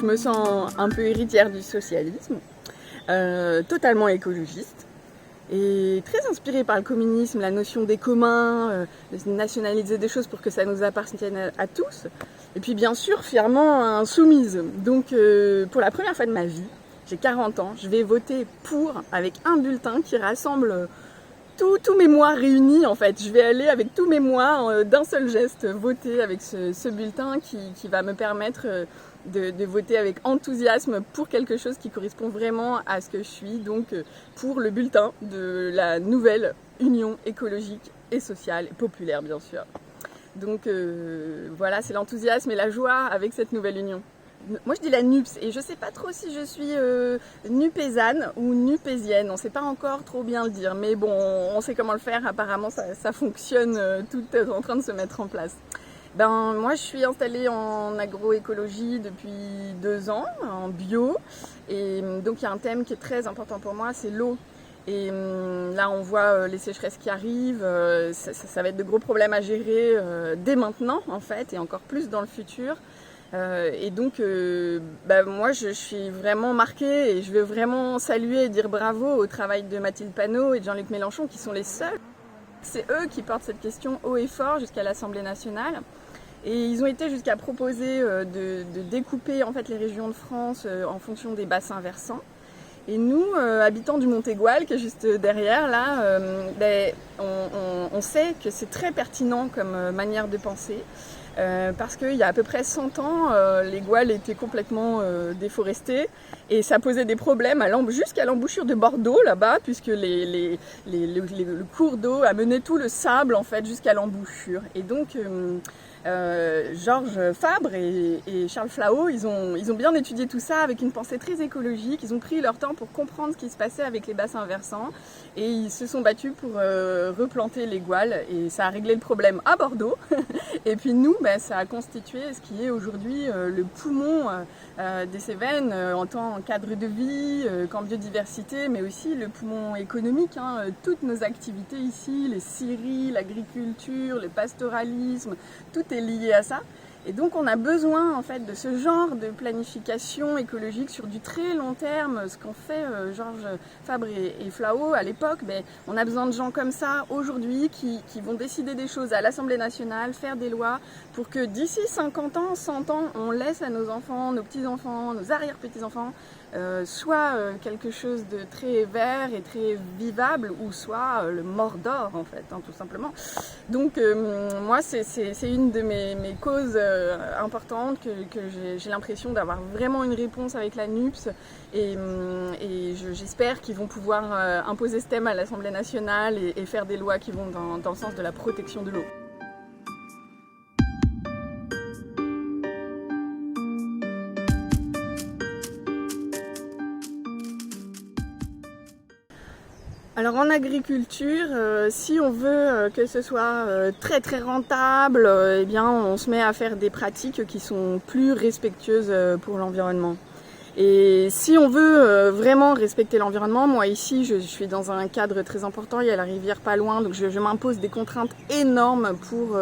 Je me sens un peu héritière du socialisme, totalement écologiste et très inspirée par le communisme, la notion des communs, de nationaliser des choses pour que ça nous appartienne à tous. Et puis bien sûr, fièrement insoumise. Donc pour la première fois de ma vie, j'ai 40 ans, je vais voter pour avec un bulletin qui rassemble tous mes mois réunis en fait. Je vais aller avec tous mes mois d'un seul geste voter avec ce bulletin qui va me permettre de voter avec enthousiasme pour quelque chose qui correspond vraiment à ce que je suis, donc pour le bulletin de la nouvelle Union écologique et sociale et populaire bien sûr. Donc voilà, c'est l'enthousiasme et la joie avec cette nouvelle union. Moi je dis la NUPS et je sais pas trop si je suis nupézane ou nupésienne, on sait pas encore trop bien le dire, mais bon, on sait comment le faire, apparemment ça fonctionne, tout est en train de se mettre en place. Moi je suis installée en agroécologie depuis 2 ans, en bio, et donc il y a un thème qui est très important pour moi, c'est l'eau. Et là on voit les sécheresses qui arrivent, ça va être de gros problèmes à gérer dès maintenant en fait, et encore plus dans le futur. Et donc moi je suis vraiment marquée et je veux vraiment saluer et dire bravo au travail de Mathilde Panot et de Jean-Luc Mélenchon qui sont les seuls. C'est eux qui portent cette question haut et fort jusqu'à l'Assemblée nationale. Et ils ont été jusqu'à proposer de découper en fait les régions de France en fonction des bassins versants. Et nous, habitants du Montégoal, qui est juste derrière, là, on sait que c'est très pertinent comme manière de penser. Parce qu'il y a à peu près 100 ans, les Gouales étaient complètement déforestés et ça posait des problèmes jusqu'à l'embouchure de Bordeaux là-bas, puisque le cours d'eau amenait tout le sable en fait jusqu'à l'embouchure. Et donc Georges Fabre et Charles Flahault, ils ont bien étudié tout ça avec une pensée très écologique. Ils ont pris leur temps pour comprendre ce qui se passait avec les bassins versants et ils se sont battus pour replanter les Gouales et ça a réglé le problème à Bordeaux. Et puis nous, ça a constitué ce qui est aujourd'hui le poumon des Cévennes en tant que cadre de vie, qu'en biodiversité, mais aussi le poumon économique. Toutes nos activités ici, les scieries, l'agriculture, le pastoralisme, tout est lié à ça. Et donc on a besoin en fait de ce genre de planification écologique sur du très long terme, ce qu'ont fait Georges Fabre et Flahault à l'époque. On a besoin de gens comme ça aujourd'hui qui vont décider des choses à l'Assemblée nationale, faire des lois pour que d'ici 50 ans, 100 ans, on laisse à nos enfants, nos petits-enfants, nos arrière-petits-enfants soit quelque chose de très vert et très vivable ou soit le Mordor en fait, tout simplement. Donc moi c'est une de mes causes importantes que j'ai l'impression d'avoir vraiment une réponse avec la NUPS et j'espère qu'ils vont pouvoir imposer ce thème à l'Assemblée nationale et faire des lois qui vont dans le sens de la protection de l'eau. Alors en agriculture, si on veut que ce soit très très rentable, on se met à faire des pratiques qui sont plus respectueuses pour l'environnement. Et si on veut vraiment respecter l'environnement, moi ici je suis dans un cadre très important, il y a la rivière pas loin, donc je m'impose des contraintes énormes pour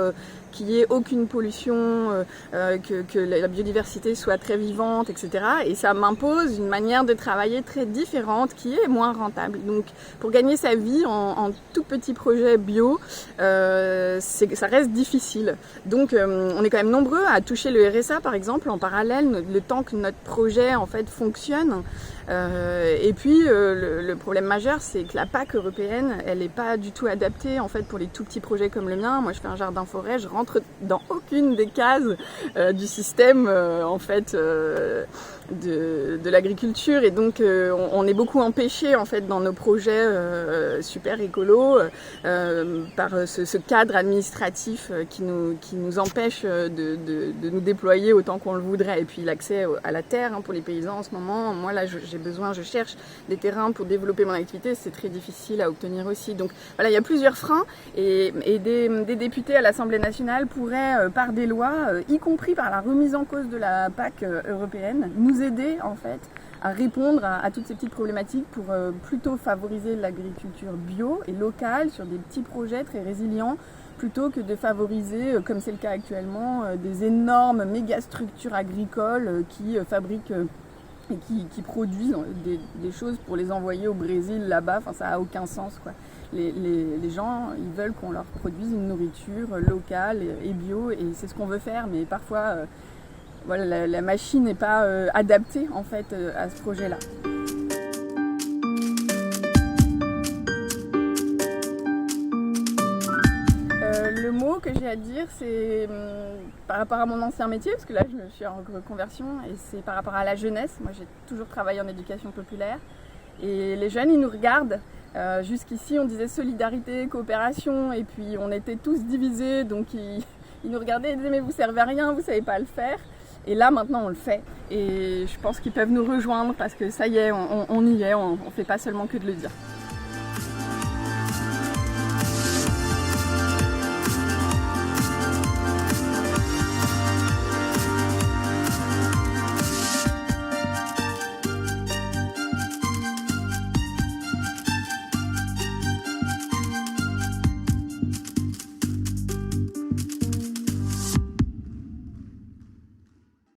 qu'il n'y ait aucune pollution, que la biodiversité soit très vivante, etc. Et ça m'impose une manière de travailler très différente qui est moins rentable. Donc pour gagner sa vie en tout petit projet bio, ça reste difficile. Donc on est quand même nombreux à toucher le RSA par exemple en parallèle, le temps que notre projet en fait fonctionne. Et puis le problème majeur, c'est que la PAC européenne, elle n'est pas du tout adaptée en fait pour les tout petits projets comme le mien. Moi, je fais un jardin forêt, je rentre dans aucune des cases du système en fait de l'agriculture et donc on est beaucoup empêché en fait dans nos projets super écolos par ce cadre administratif qui nous empêche de nous déployer autant qu'on le voudrait. Et puis l'accès à la terre pour les paysans en ce moment, moi là je cherche des terrains pour développer mon activité, c'est très difficile à obtenir aussi. Donc voilà, il y a plusieurs freins et des députés à l'Assemblée nationale pourraient par des lois, y compris par la remise en cause de la PAC européenne, nous aider en fait à répondre à toutes ces petites problématiques pour plutôt favoriser l'agriculture bio et locale sur des petits projets très résilients plutôt que de favoriser, comme c'est le cas actuellement, des énormes méga structures agricoles qui fabriquent et qui produisent des choses pour les envoyer au Brésil là-bas. Enfin, ça n'a aucun sens, quoi. Les gens, ils veulent qu'on leur produise une nourriture locale et bio, et c'est ce qu'on veut faire, mais parfois voilà, la machine n'est pas adaptée en fait à ce projet-là. Le mot que j'ai à dire, c'est par rapport à mon ancien métier, parce que là je me suis en reconversion, et c'est par rapport à la jeunesse. Moi j'ai toujours travaillé en éducation populaire, et les jeunes ils nous regardent. Jusqu'ici on disait solidarité, coopération, et puis on était tous divisés, donc ils nous regardaient et disaient mais vous servez à rien, vous savez pas le faire. Et là maintenant on le fait, et je pense qu'ils peuvent nous rejoindre parce que ça y est, on y est, on fait pas seulement que de le dire.